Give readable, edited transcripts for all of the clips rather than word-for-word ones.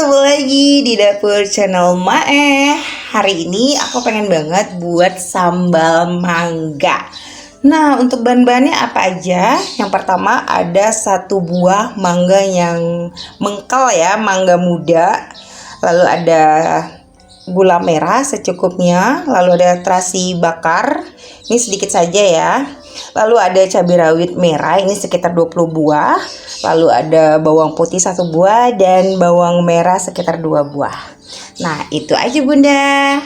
ketemu lagi di dapur channel Mae. Hari ini aku pengen banget buat sambal mangga. Nah, untuk bahan-bahannya apa aja? Yang pertama ada 1 buah mangga yang mengkel ya, mangga muda. Lalu ada gula merah secukupnya, lalu ada terasi bakar, ini sedikit saja ya. Lalu ada cabai rawit merah, ini sekitar 20 buah. Lalu ada bawang putih 1 buah dan bawang merah sekitar 2 buah. Nah, itu aja Bunda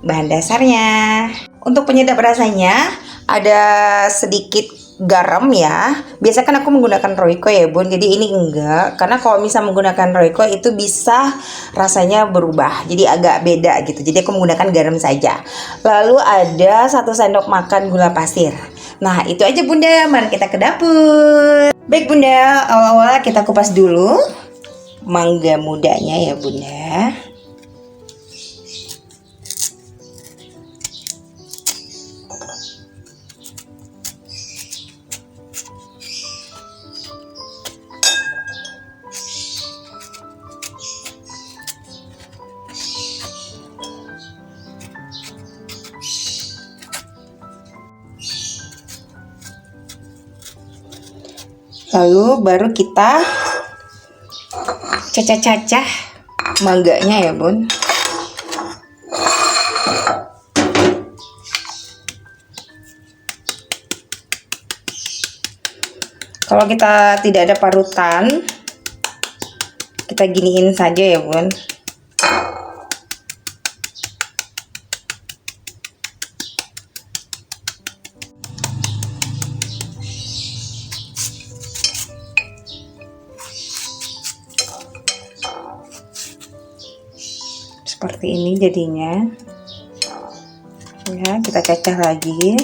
bahan dasarnya. Untuk penyedap rasanya ada sedikit garam ya. Biasa kan aku menggunakan Royco ya Bun, jadi ini enggak, karena kalau misal menggunakan Royco itu bisa rasanya berubah, jadi agak beda gitu. Jadi aku menggunakan garam saja. Lalu ada 1 sendok makan gula pasir. Nah, itu aja Bunda, mari kita ke dapur. Baik Bunda, awal-awal kita kupas dulu mangga mudanya ya Bunda. Lalu baru kita cacah-cacah mangganya ya Bun. Kalau kita tidak ada parutan, kita giniin saja ya Bun. Seperti ini jadinya ya, kita cacah lagi.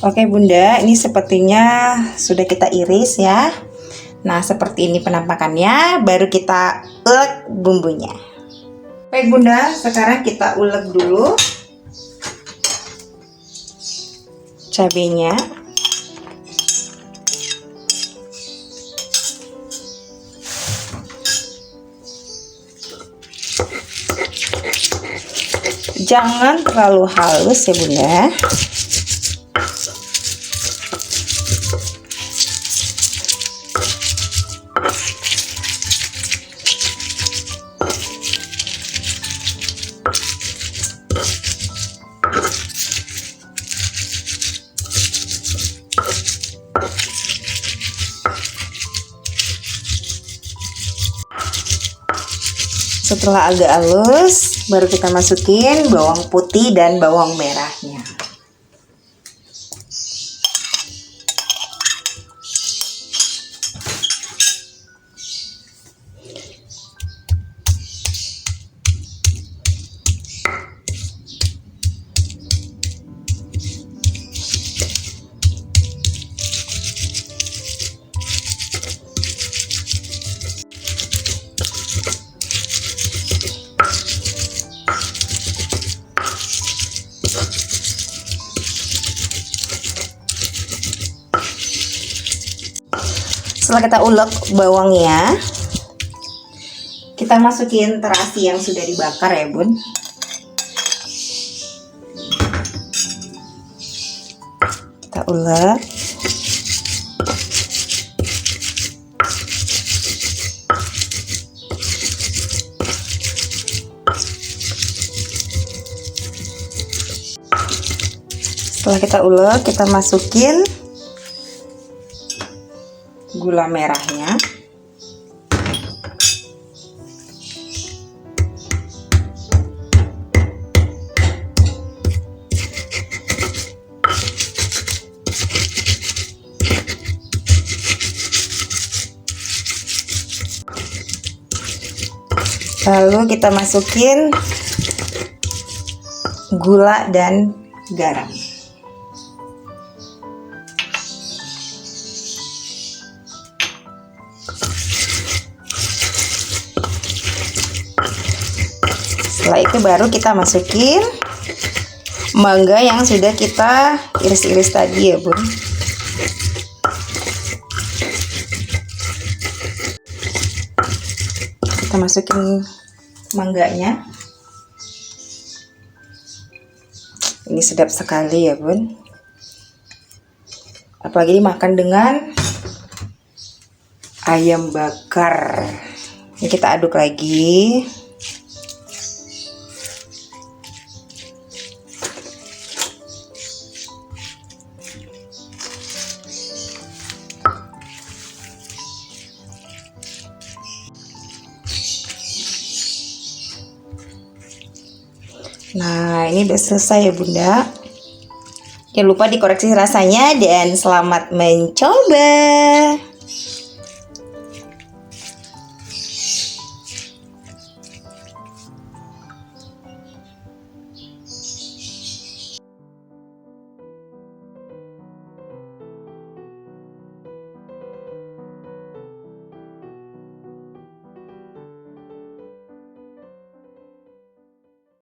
Oke Bunda, ini sepertinya sudah kita iris ya. Nah, seperti ini penampakannya, baru kita ulek bumbunya. Baik Bunda, sekarang kita ulek dulu cabenya. Jangan terlalu halus ya Bunda. Setelah agak halus, baru kita masukin bawang putih dan bawang merahnya. Setelah kita ulek bawangnya, kita masukin terasi yang sudah dibakar ya Bun. Kita ulek. Setelah kita ulek, kita masukin gula merahnya. Lalu kita masukin gula dan garam. Setelah itu baru kita masukin mangga yang sudah kita iris-iris tadi ya Bun. Kita masukin mangganya. Ini sedap sekali ya Bun. Apalagi dimakan dengan ayam bakar. Ini kita aduk lagi. Nah, ini udah selesai ya Bunda. Jangan lupa dikoreksi rasanya dan selamat mencoba.